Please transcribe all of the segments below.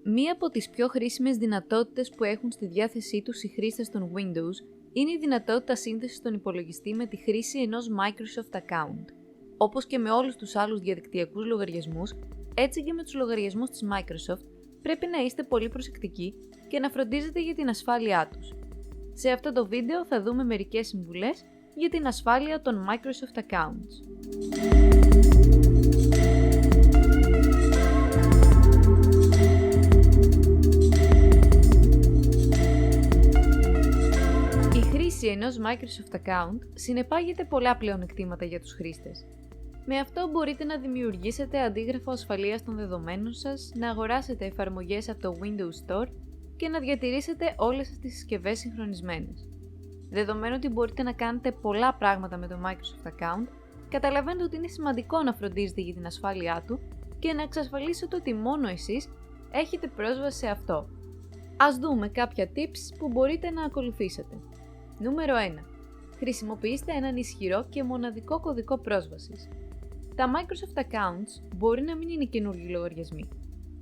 Μία από τις πιο χρήσιμες δυνατότητες που έχουν στη διάθεσή τους οι χρήστες των Windows είναι η δυνατότητα σύνδεσης στον υπολογιστή με τη χρήση ενός Microsoft account. Όπως και με όλους τους άλλους διαδικτυακούς λογαριασμούς, έτσι και με τους λογαριασμούς της Microsoft, πρέπει να είστε πολύ προσεκτικοί και να φροντίζετε για την ασφάλειά τους. Σε αυτό το βίντεο θα δούμε μερικές συμβουλές για την ασφάλεια των Microsoft accounts. Η χρήση ενός Microsoft account συνεπάγεται πολλά πλεονεκτήματα για τους χρήστες. Με αυτό μπορείτε να δημιουργήσετε αντίγραφο ασφαλείας των δεδομένων σας, να αγοράσετε εφαρμογές από το Windows Store και να διατηρήσετε όλες σας τις συσκευές συγχρονισμένες. Δεδομένου ότι μπορείτε να κάνετε πολλά πράγματα με το Microsoft account, καταλαβαίνετε ότι είναι σημαντικό να φροντίζετε για την ασφάλειά του και να εξασφαλίσετε ότι μόνο εσείς έχετε πρόσβαση σε αυτό. Ας δούμε κάποια tips που μπορείτε να ακολουθήσετε. Νούμερο 1. Χρησιμοποιήστε έναν ισχυρό και μοναδικό κωδικό πρόσβασης. Τα Microsoft accounts μπορεί να μην είναι καινούργιοι λογαριασμοί.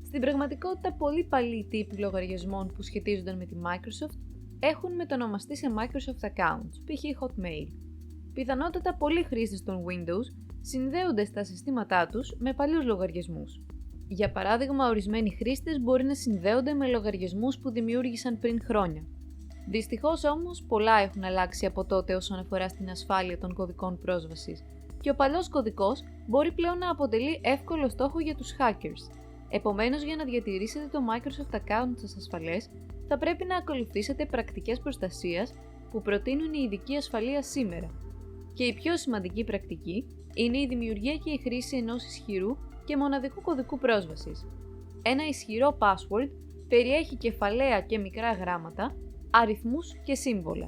Στην πραγματικότητα, πολλοί παλιοί τύποι λογαριασμών που σχετίζονταν με τη Microsoft έχουν μετονομαστεί σε Microsoft accounts, π.χ. Hotmail. Πιθανότατα πολλοί χρήστες των Windows συνδέονται στα συστήματά τους με παλιούς λογαριασμούς. Για παράδειγμα, ορισμένοι χρήστες μπορεί να συνδέονται με λογαριασμούς που δημιούργησαν πριν χρόνια. Δυστυχώς όμως, πολλά έχουν αλλάξει από τότε όσον αφορά στην ασφάλεια των κωδικών πρόσβασης και ο παλιός κωδικός μπορεί πλέον να αποτελεί εύκολο στόχο για τους hackers. Επομένως, για να διατηρήσετε το Microsoft account σας ασφαλές, θα πρέπει να ακολουθήσετε πρακτικές προστασίας που προτείνουν οι ειδικοί ασφαλείας σήμερα. Και η πιο σημαντική πρακτική είναι η δημιουργία και η χρήση ενός ισχυρού και μοναδικού κωδικού πρόσβασης. Ένα ισχυρό password περιέχει κεφαλαία και μικρά γράμματα, αριθμούς και σύμβολα.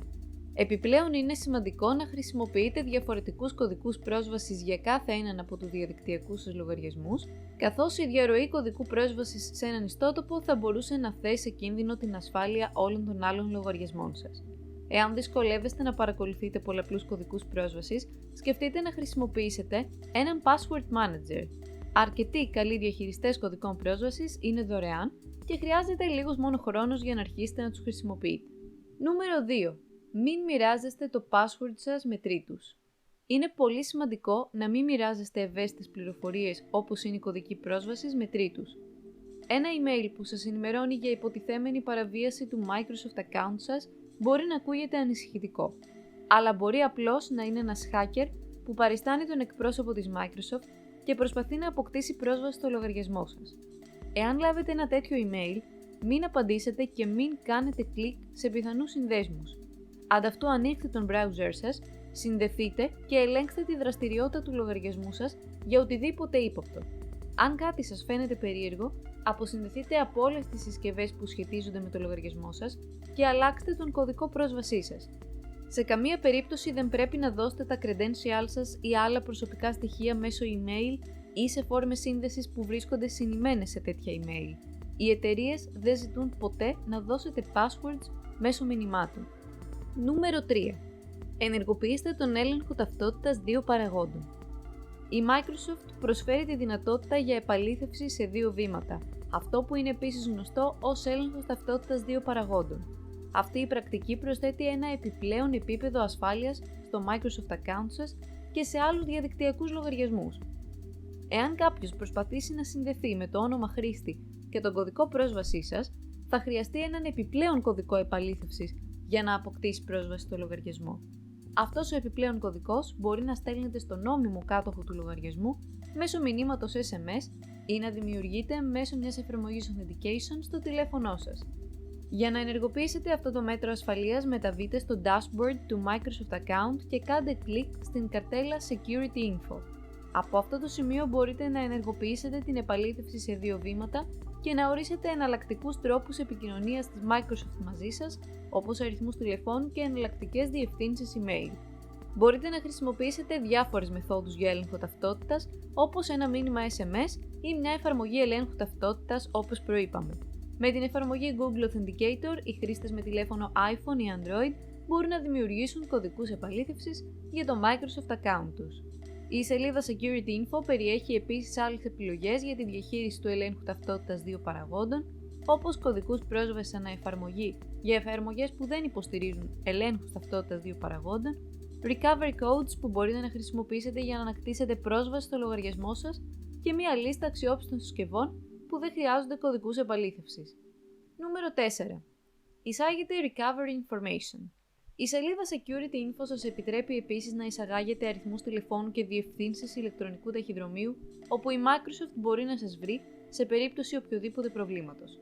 Επιπλέον, είναι σημαντικό να χρησιμοποιείτε διαφορετικούς κωδικούς πρόσβασης για κάθε έναν από τους διαδικτυακούς σας λογαριασμούς, καθώς η διαρροή κωδικού πρόσβασης σε έναν ιστότοπο θα μπορούσε να θέσει σε κίνδυνο την ασφάλεια όλων των άλλων λογαριασμών σας. Εάν δυσκολεύεστε να παρακολουθείτε πολλαπλούς κωδικούς πρόσβασης, σκεφτείτε να χρησιμοποιήσετε έναν password manager. Αρκετοί καλοί διαχειριστές κωδικών πρόσβασης είναι δωρεάν και χρειάζεται λίγος μόνο χρόνος για να αρχίσετε να τους χρησιμοποιείτε. Νούμερο 2. Μην μοιράζεστε το password σας με τρίτους. Είναι πολύ σημαντικό να μην μοιράζεστε ευαίσθητες πληροφορίες όπως είναι η κωδική πρόσβασης με τρίτους. Ένα email που σας ενημερώνει για υποτιθέμενη παραβίαση του Microsoft account σας μπορεί να ακούγεται ανησυχητικό, αλλά μπορεί απλώς να είναι ένας hacker που παριστάνει τον εκπρόσωπο της Microsoft και προσπαθεί να αποκτήσει πρόσβαση στο λογαριασμό σας. Εάν λάβετε ένα τέτοιο email, μην απαντήσετε και μην κάνετε κλικ σε πιθανούς συνδέσμους. Ανταυτού ανοίξτε τον browser σας, συνδεθείτε και ελέγξτε τη δραστηριότητα του λογαριασμού σας για οτιδήποτε ύποπτο. Αν κάτι σας φαίνεται περίεργο, αποσυνδεθείτε από όλες τις συσκευές που σχετίζονται με το λογαριασμό σας και αλλάξτε τον κωδικό πρόσβασή σας. Σε καμία περίπτωση δεν πρέπει να δώσετε τα credentials σας ή άλλα προσωπικά στοιχεία μέσω email ή σε φόρμες σύνδεσης που βρίσκονται συνημμένες σε τέτοια email. Οι εταιρείες δεν ζητούν ποτέ να δώσετε passwords μέσω μηνυμάτων. Νούμερο 3. Ενεργοποιήστε τον έλεγχο ταυτότητας δύο παραγόντων. Η Microsoft προσφέρει τη δυνατότητα για επαλήθευση σε δύο βήματα, αυτό που είναι επίσης γνωστό ως έλεγχος ταυτότητας δύο παραγόντων. Αυτή η πρακτική προσθέτει ένα επιπλέον επίπεδο ασφάλειας στο Microsoft account σας και σε άλλους διαδικτυακούς λογαριασμούς. Εάν κάποιος προσπαθήσει να συνδεθεί με το όνομα χρήστη και τον κωδικό πρόσβασή σας, θα χρειαστεί έναν επιπλέον κωδικό επαλήθευσης για να αποκτήσει πρόσβαση στο λογαριασμό. Αυτός ο επιπλέον κωδικός μπορεί να στέλνεται στον νόμιμο κάτοχο του λογαριασμού μέσω μηνύματος SMS ή να δημιουργείται μέσω μιας εφαρμογής Authentication στο τηλέφωνό σας. Για να ενεργοποιήσετε αυτό το μέτρο ασφαλείας, μεταβείτε στο dashboard του Microsoft account και κάντε κλικ στην καρτέλα Security Info. Από αυτό το σημείο μπορείτε να ενεργοποιήσετε την επαλήθευση σε δύο βήματα και να ορίσετε εναλλακτικούς τρόπους επικοινωνίας της Microsoft μαζί σας, όπως αριθμούς τηλεφώνου και εναλλακτικές διευθύνσεις email. Μπορείτε να χρησιμοποιήσετε διάφορες μεθόδους για έλεγχο ταυτότητας, όπως ένα μήνυμα SMS ή μια εφαρμογή ελέγχου ταυτότητας όπως προείπαμε. Με την εφαρμογή Google Authenticator, οι χρήστες με τηλέφωνο iPhone ή Android μπορούν να δημιουργήσουν κωδικούς επαλήθευσης για το Microsoft account τους. Η σελίδα Security Info περιέχει επίσης άλλες επιλογές για τη διαχείριση του ελέγχου ταυτότητας δύο παραγόντων, όπως κωδικούς πρόσβασης ανά εφαρμογή για εφαρμογές που δεν υποστηρίζουν ελέγχους ταυτότητας δύο παραγόντων, recovery codes που μπορείτε να χρησιμοποιήσετε για να ανακτήσετε πρόσβαση στο λογαριασμό σας και μία λίστα αξιόπιστων συσκευών που δεν χρειάζονται κωδικούς επαλήθευσης. Νούμερο 4. Εισάγετε recovery information. Η σελίδα Security Info σας επιτρέπει επίσης να εισαγάγετε αριθμούς τηλεφώνου και διευθύνσεις ηλεκτρονικού ταχυδρομείου, όπου η Microsoft μπορεί να σας βρει σε περίπτωση οποιοδήποτε προβλήματος.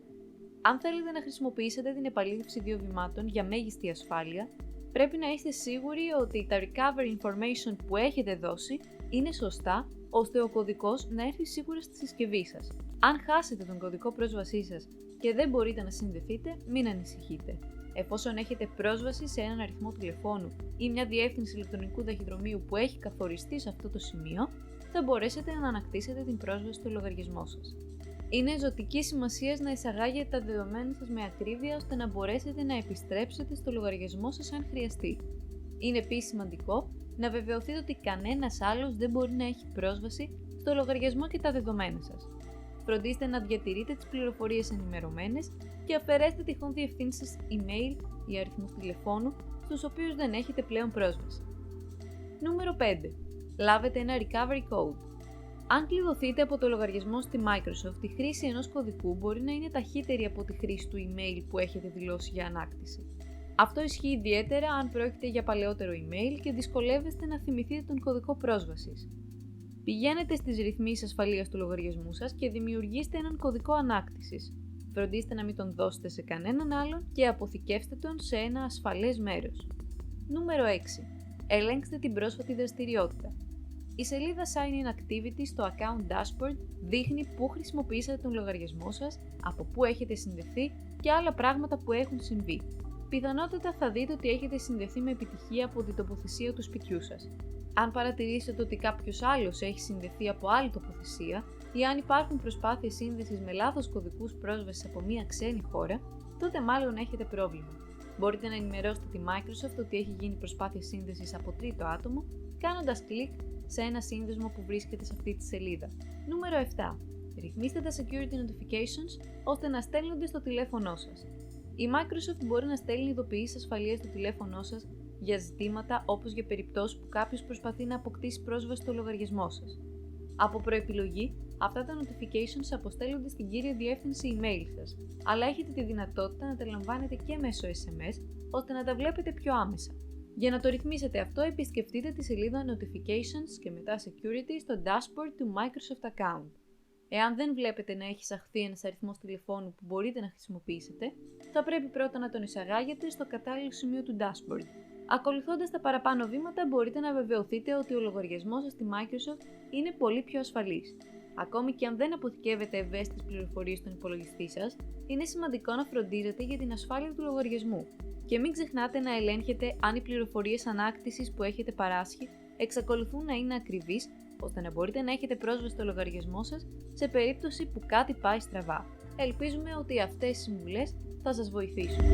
Αν θέλετε να χρησιμοποιήσετε την επαλήθευση δύο βημάτων για μέγιστη ασφάλεια, πρέπει να είστε σίγουροι ότι τα recovery information που έχετε δώσει είναι σωστά, ώστε ο κωδικός να έρθει σίγουρα στη συσκευή σας. Αν χάσετε τον κωδικό πρόσβασή σας και δεν μπορείτε να συνδεθείτε, μην ανησυχείτε. Εφόσον έχετε πρόσβαση σε έναν αριθμό τηλεφώνου ή μια διεύθυνση ηλεκτρονικού ταχυδρομείου που έχει καθοριστεί σε αυτό το σημείο, θα μπορέσετε να ανακτήσετε την πρόσβαση στο λογαριασμό σας. Είναι ζωτική σημασία να εισαγάγετε τα δεδομένα σας με ακρίβεια ώστε να μπορέσετε να επιστρέψετε στο λογαριασμό σας αν χρειαστεί. Είναι επίσης σημαντικό να βεβαιωθείτε ότι κανένας άλλος δεν μπορεί να έχει πρόσβαση στο λογαριασμό και τα δεδομένα σας. Φροντίστε να διατηρείτε τις πληροφορίες ενημερωμένες και αφαιρέστε τυχόν διευθύνσεις email ή αριθμούς τηλεφώνου στους οποίους δεν έχετε πλέον πρόσβαση. Νούμερο 5. Λάβετε ένα recovery code. Αν κλειδωθείτε από το λογαριασμό στη Microsoft, η χρήση ενός κωδικού μπορεί να είναι ταχύτερη από τη χρήση του email που έχετε δηλώσει για ανάκτηση. Αυτό ισχύει ιδιαίτερα αν πρόκειται για παλαιότερο email και δυσκολεύεστε να θυμηθείτε τον κωδικό πρόσβασης. Πηγαίνετε στις ρυθμίσεις ασφαλείας του λογαριασμού σας και δημιουργήστε έναν κωδικό ανάκτησης. Φροντίστε να μην τον δώσετε σε κανέναν άλλον και αποθηκεύστε τον σε ένα ασφαλές μέρος. Νούμερο 6. Ελέγξτε την πρόσφατη δραστηριότητα. Η σελίδα Sign In Activity στο Account Dashboard δείχνει πού χρησιμοποιήσατε τον λογαριασμό σας, από πού έχετε συνδεθεί και άλλα πράγματα που έχουν συμβεί. Πιθανότατα θα δείτε ότι έχετε συνδεθεί με επιτυχία από την τοποθεσία του σπιτιού σας. Αν παρατηρήσετε ότι κάποιος άλλος έχει συνδεθεί από άλλη τοποθεσία ή αν υπάρχουν προσπάθειες σύνδεσης με λάθος κωδικούς πρόσβασης από μια ξένη χώρα, τότε μάλλον έχετε πρόβλημα. Μπορείτε να ενημερώσετε τη Microsoft ότι έχει γίνει προσπάθεια σύνδεσης από τρίτο άτομο, κάνοντας κλικ σε ένα σύνδεσμο που βρίσκεται σε αυτή τη σελίδα. Νούμερο 7. Ρυθμίστε τα Security Notifications ώστε να στέλνονται στο τηλέφωνό σας. Η Microsoft μπορεί να στέλνει ειδοποιήσεις ασφαλείας στο τηλέφωνό σας για ζητήματα όπως για περιπτώσεις που κάποιος προσπαθεί να αποκτήσει πρόσβαση στο λογαριασμό σας. Από προεπιλογή, αυτά τα notifications αποστέλλονται στην κύρια διεύθυνση email σας, αλλά έχετε τη δυνατότητα να τα λαμβάνετε και μέσω SMS, ώστε να τα βλέπετε πιο άμεσα. Για να το ρυθμίσετε αυτό, επισκεφτείτε τη σελίδα Notifications και μετά Security στο dashboard του Microsoft Account. Εάν δεν βλέπετε να έχει εισαχθεί ένας αριθμός τηλεφώνου που μπορείτε να χρησιμοποιήσετε, θα πρέπει πρώτα να τον εισαγάγετε στο κατάλληλο σημείο του dashboard. Ακολουθώντας τα παραπάνω βήματα, μπορείτε να βεβαιωθείτε ότι ο λογαριασμός σας στη Microsoft είναι πολύ πιο ασφαλής. Ακόμη και αν δεν αποθηκεύετε ευαίσθητες πληροφορίες στον υπολογιστή σας, είναι σημαντικό να φροντίζετε για την ασφάλεια του λογαριασμού. Και μην ξεχνάτε να ελέγχετε αν οι πληροφορίες ανάκτησης που έχετε παράσχει εξακολουθούν να είναι ακριβείς, ώστε να μπορείτε να έχετε πρόσβαση στο λογαριασμό σας σε περίπτωση που κάτι πάει στραβά. Ελπίζουμε ότι αυτές οι συμβουλές θα σας βοηθήσουν.